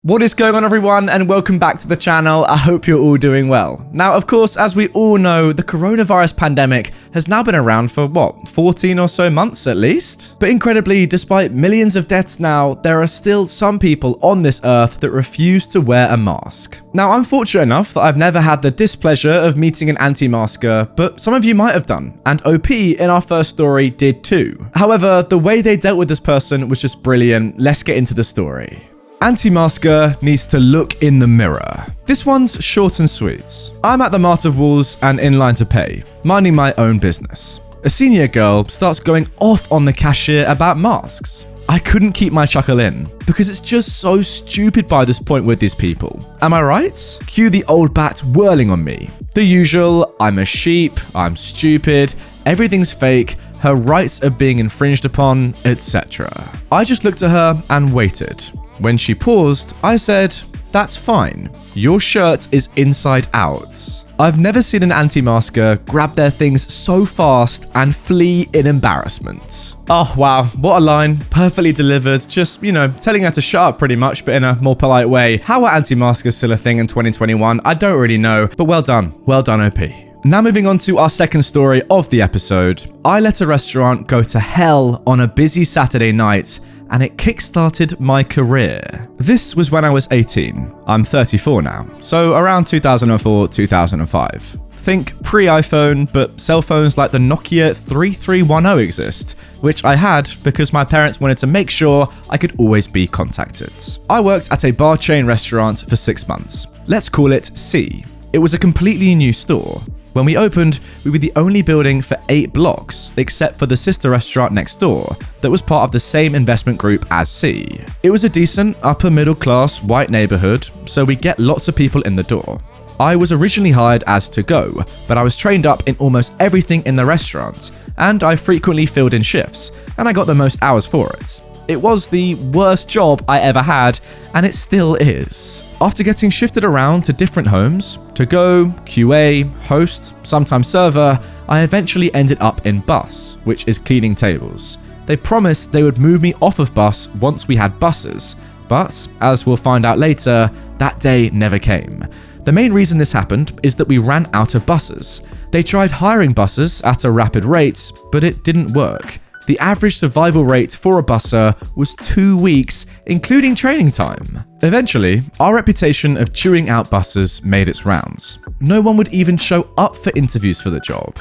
What is going on, everyone, and welcome back to the channel. I hope you're all doing well. Now, of course, as we all know, the coronavirus pandemic has now been around for, 14 or so months at least? But incredibly, despite millions of deaths now, there are still some people on this earth that refuse to wear a mask. Now, I'm fortunate enough that I've never had the displeasure of meeting an anti-masker, but some of you might have done, and OP in our first story did too. However, the way they dealt with this person was just brilliant. Let's get into the story. Antimasker needs to look in the mirror. This one's short and sweet. I'm at the Mart of Wolves and in line to pay, minding my own business. A senior girl starts going off on the cashier about masks. I couldn't keep my chuckle in, because it's just so stupid by this point with these people. Am I right? Cue the old bat whirling on me. The usual, I'm a sheep, I'm stupid, everything's fake, her rights are being infringed upon, etc. I just looked at her and waited. When she paused, I said, "That's fine. Your shirt is inside out." I've never seen an anti-masker grab their things so fast and flee in embarrassment. Oh wow, what a line. Perfectly delivered. Just, telling her to shut up pretty much, but in a more polite way. How are anti-maskers still a thing in 2021? I don't really know, but well done. Well done, OP. Now moving on to our second story of the episode. I let a restaurant go to hell on a busy Saturday night, and it kickstarted my career. This was when I was 18. I'm 34 now, so around 2004, 2005. Think pre-iPhone, but cell phones like the Nokia 3310 exist, which I had because my parents wanted to make sure I could always be contacted. I worked at a bar chain restaurant for 6 months. Let's call it C. It was a completely new store. When we opened, we were the only building for 8 blocks, except for the sister restaurant next door that was part of the same investment group as C. It was a decent, upper middle class, white neighborhood, so we get lots of people in the door. I was originally hired as to-go, but I was trained up in almost everything in the restaurant, and I frequently filled in shifts, and I got the most hours for it. It was the worst job I ever had, and it still is. After getting shifted around to different homes, to go, QA, host, sometimes server, I eventually ended up in bus, which is cleaning tables. They promised they would move me off of bus once we had buses, but as we'll find out later, that day never came. The main reason this happened is that we ran out of buses. They tried hiring buses at a rapid rate, but it didn't work. The average survival rate for a busser was 2 weeks, including training time. Eventually, our reputation of chewing out bussers made its rounds. No one would even show up for interviews for the job.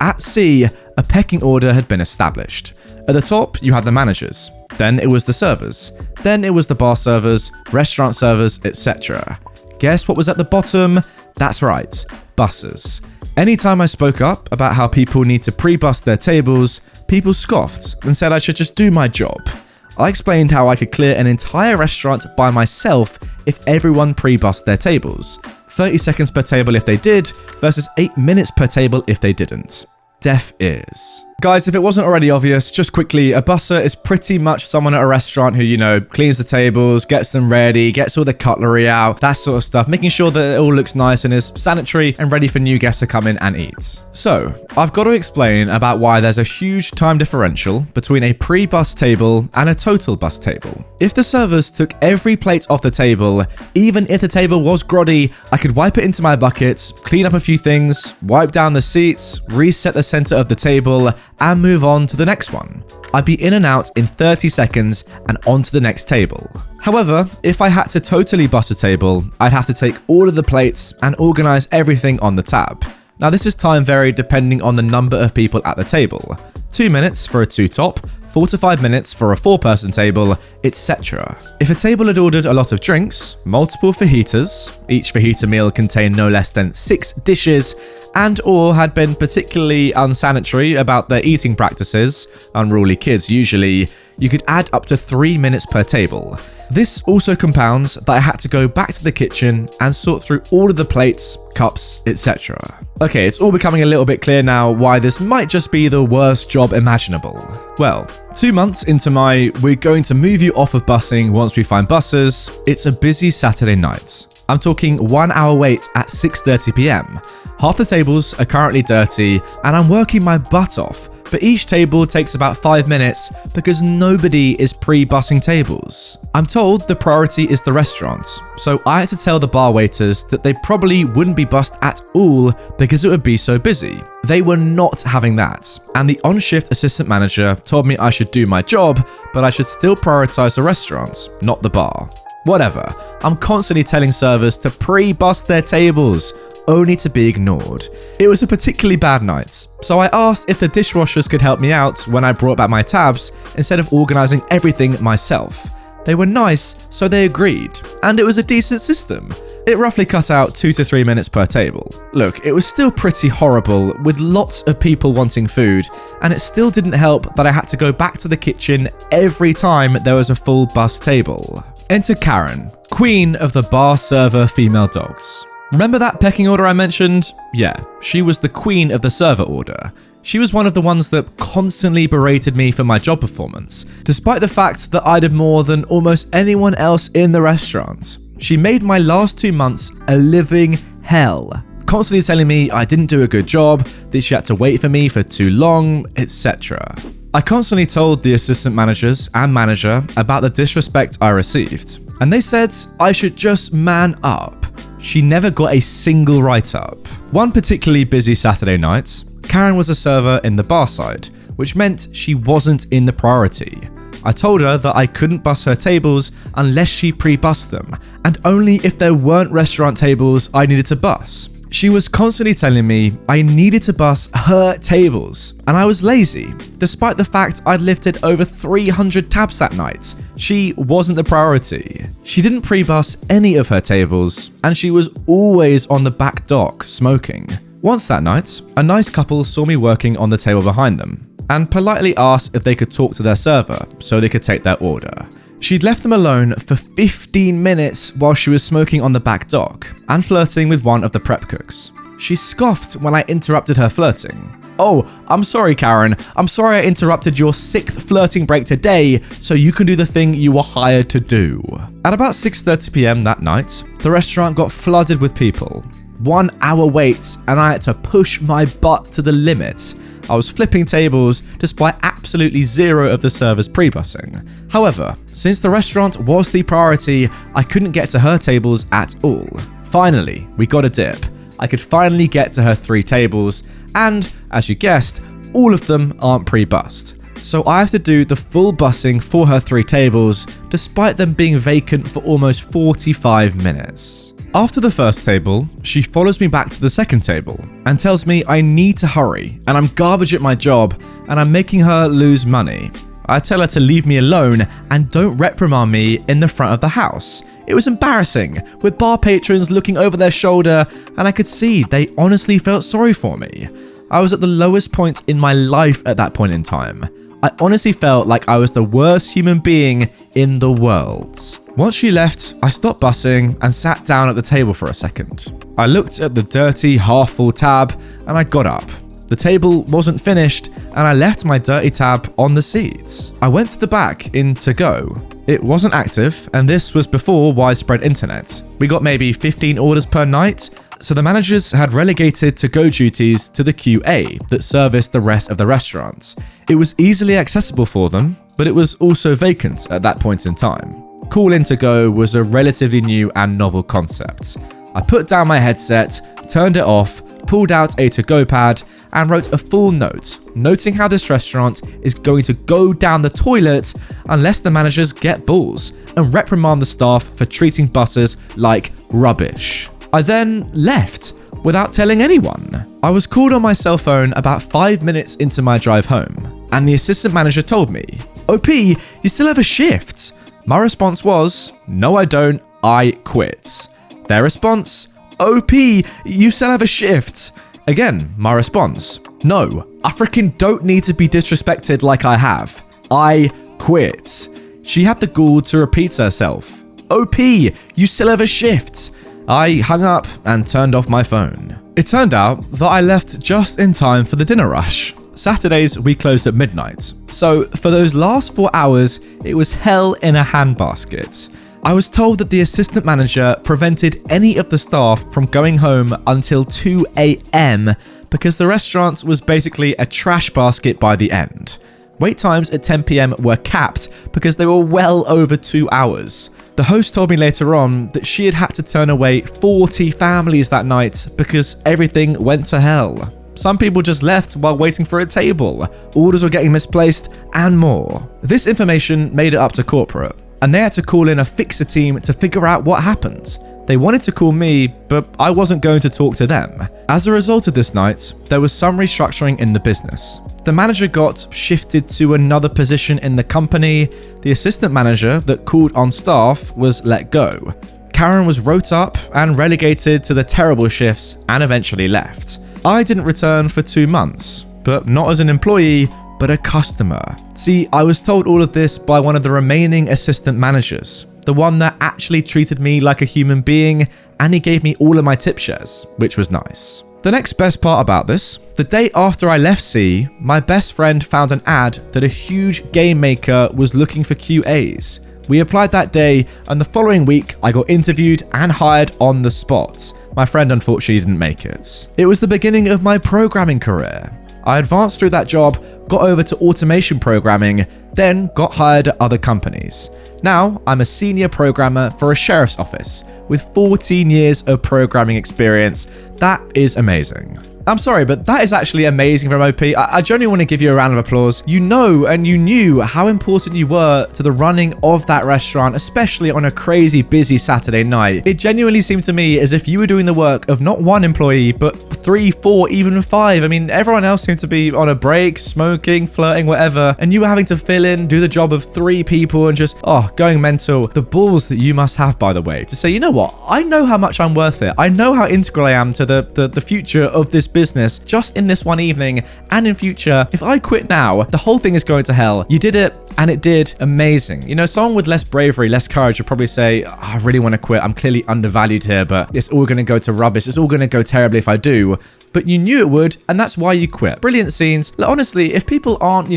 At C, a pecking order had been established. At the top, you had the managers. Then it was the servers. Then it was the bar servers, restaurant servers, etc. Guess what was at the bottom? That's right, bussers. Anytime I spoke up about how people need to pre-bus their tables, people scoffed and said I should just do my job. I explained how I could clear an entire restaurant by myself if everyone pre-bussed their tables. 30 seconds per table if they did, versus 8 minutes per table if they didn't. Deaf ears. Guys, if it wasn't already obvious, just quickly, a busser is pretty much someone at a restaurant who, cleans the tables, gets them ready, gets all the cutlery out, that sort of stuff, making sure that it all looks nice and is sanitary and ready for new guests to come in and eat. So, I've got to explain about why there's a huge time differential between a pre-bus table and a total bus table. If the servers took every plate off the table, even if the table was groggy, I could wipe it into my buckets, clean up a few things, wipe down the seats, reset the center of the table, and move on to the next one. I'd be in and out in 30 seconds and on to the next table. However, if I had to totally bus a table, I'd have to take all of the plates and organize everything on the tab. Now this is time varied depending on the number of people at the table. 2 minutes for a 2-top, 4 to 5 minutes for a 4-person table, etc. If a table had ordered a lot of drinks, multiple fajitas, each fajita meal contained no less than 6 dishes, and or had been particularly unsanitary about their eating practices, unruly kids usually, you could add up to 3 minutes per table. This also compounds that I had to go back to the kitchen and sort through all of the plates, cups, etc. Okay, it's all becoming a little bit clear now why this might just be the worst job imaginable. Well, 2 months into my "we're going to move you off of busing once we find buses," it's a busy Saturday night. I'm talking 1 hour wait at 6:30 p.m. Half the tables are currently dirty, and I'm working my butt off, but each table takes about 5 minutes because nobody is pre-bussing tables. I'm told the priority is the restaurants, so I had to tell the bar waiters that they probably wouldn't be bussed at all because it would be so busy. They were not having that, and the on-shift assistant manager told me I should do my job, but I should still prioritize the restaurants, not the bar. Whatever, I'm constantly telling servers to pre-bus their tables, only to be ignored. It was a particularly bad night, so I asked if the dishwashers could help me out when I brought back my tabs instead of organizing everything myself. They were nice, so they agreed, and it was a decent system. It roughly cut out 2 to 3 minutes per table. Look, it was still pretty horrible with lots of people wanting food, and it still didn't help that I had to go back to the kitchen every time there was a full bus table. Enter Karen, queen of the bar server female dogs. Remember that pecking order I mentioned? Yeah, she was the queen of the server order. She was one of the ones that constantly berated me for my job performance, despite the fact that I did more than almost anyone else in the restaurant. She made my last 2 months a living hell, constantly telling me I didn't do a good job, that she had to wait for me for too long, etc. I constantly told the assistant managers and manager about the disrespect I received, and they said I should just man up. She never got a single write-up. One particularly busy Saturday night, Karen was a server in the bar side, which meant she wasn't in the priority. I told her that I couldn't bus her tables unless she pre-bussed them, and only if there weren't restaurant tables I needed to bus. She was constantly telling me I needed to bus her tables, and I was lazy, despite the fact I'd lifted over 300 tabs that night. She wasn't the priority. She didn't pre-bus any of her tables, and she was always on the back dock smoking. Once that night, a nice couple saw me working on the table behind them, and politely asked if they could talk to their server so they could take their order. She'd left them alone for 15 minutes while she was smoking on the back dock and flirting with one of the prep cooks. She scoffed when I interrupted her flirting. "Oh, I'm sorry, Karen. I'm sorry I interrupted your 6th flirting break today so you can do the thing you were hired to do." At about 6:30 p.m. that night, the restaurant got flooded with people. 1 hour wait, and I had to push my butt to the limit. I was flipping tables despite absolutely zero of the servers pre-bussing. However, since the restaurant was the priority, I couldn't get to her tables at all. Finally, we got a dip. I could finally get to her 3 tables, and, as you guessed, all of them aren't pre-bussed. So I have to do the full bussing for her 3 tables, despite them being vacant for almost 45 minutes. After the first table, she follows me back to the second table and tells me I need to hurry and I'm garbage at my job and I'm making her lose money. I tell her to leave me alone and don't reprimand me in the front of the house. It was embarrassing, with bar patrons looking over their shoulder, and I could see they honestly felt sorry for me. I was at the lowest point in my life at that point in time. I honestly felt like I was the worst human being in the world. Once she left, I stopped bussing and sat down at the table for a second. I looked at the dirty, half-full tab, and I got up. The table wasn't finished, and I left my dirty tab on the seat. I went to the back in To Go. It wasn't active, and this was before widespread internet. We got maybe 15 orders per night, so the managers had relegated To Go duties to the QA that serviced the rest of the restaurants. It was easily accessible for them, but it was also vacant at that point in time. Call in To Go was a relatively new and novel concept. I put down my headset, turned it off, pulled out a To Go pad, and wrote a full note, noting how this restaurant is going to go down the toilet unless the managers get balls and reprimand the staff for treating bussers like rubbish. I then left without telling anyone. I was called on my cell phone about 5 minutes into my drive home, and the assistant manager told me, "OP, you still have a shift?" My response was, "No, I don't. I quit." Their response, "OP, you still have a shift." Again, my response, "No, I freaking don't need to be disrespected like I have. I quit." She had the gall to repeat herself, "OP, you still have a shift." I hung up and turned off my phone. It turned out that I left just in time for the dinner rush. Saturdays, we closed at midnight. So for those last 4 hours, it was hell in a handbasket. I was told that the assistant manager prevented any of the staff from going home until 2 a.m. because the restaurant was basically a trash basket by the end. Wait times at 10 p.m. were capped because they were well over 2 hours. The host told me later on that she had to turn away 40 families that night because everything went to hell. Some people just left while waiting for a table, orders were getting misplaced, and more. This information made it up to corporate, and they had to call in a fixer team to figure out what happened. They wanted to call me, but I wasn't going to talk to them. As a result of this night, there was some restructuring in the business. The manager got shifted to another position in the company. The assistant manager that called on staff was let go. Karen was wrote up and relegated to the terrible shifts and eventually left. I didn't return for 2 months, but not as an employee, but a customer. See, I was told all of this by one of the remaining assistant managers, the one that actually treated me like a human being, and he gave me all of my tip shares, which was nice. The next best part about this, the day after I left C, my best friend found an ad that a huge game maker was looking for QAs. We applied that day, and the following week, I got interviewed and hired on the spot. My friend unfortunately didn't make it. It was the beginning of my programming career. I advanced through that job, got over to automation programming, then got hired at other companies. Now, I'm a senior programmer for a sheriff's office with 14 years of programming experience. That is amazing. I'm sorry, but that is actually amazing from OP. I genuinely want to give you a round of applause. You know and you knew how important you were to the running of that restaurant, especially on a crazy busy Saturday night. It genuinely seemed to me as if you were doing the work of not one employee, but 3, 4, even 5. I mean, everyone else seemed to be on a break, smoking, flirting, whatever, and you were having to fill in, do the job of 3 people and just, going mental. The balls that you must have, by the way, to say, you know what? I know how much I'm worth it. I know how integral I am to the future of this business just in this one evening and in future. If I quit now, the whole thing is going to hell. You did it and it did amazing. You know, someone with less bravery, less courage would probably say, I really want to quit. I'm clearly undervalued here, but it's all going to go to rubbish. It's all going to go terribly if I do. But you knew it would, and that's why you quit. Brilliant scenes. Like, honestly, if people aren't,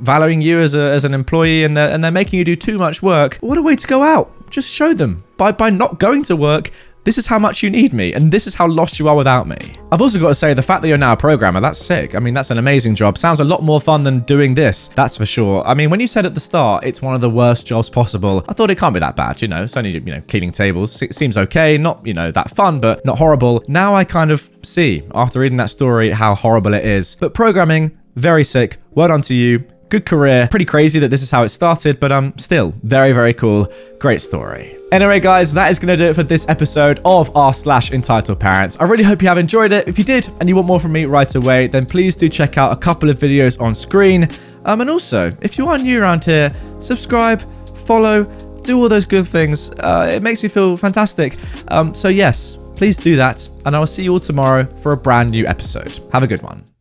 valuing you as an employee and they're making you do too much work, what a way to go out. Just show them. By not going to work, this is how much you need me, and this is how lost you are without me. I've also got to say, the fact that you're now a programmer, that's sick. I mean, that's an amazing job. Sounds a lot more fun than doing this, that's for sure. I mean, when you said at the start, it's one of the worst jobs possible, I thought it can't be that bad, It's only, cleaning tables. It seems okay, not, that fun, but not horrible. Now I kind of see, after reading that story, how horrible it is. But programming, very sick. Well done to you. Good career. Pretty crazy that this is how it started, but still very, very cool. Great story. Anyway, guys, that is going to do it for this episode of r/EntitledParents. I really hope you have enjoyed it. If you did and you want more from me right away, then please do check out a couple of videos on screen. And also, if you are new around here, subscribe, follow, do all those good things. It makes me feel fantastic. So yes, please do that. And I will see you all tomorrow for a brand new episode. Have a good one.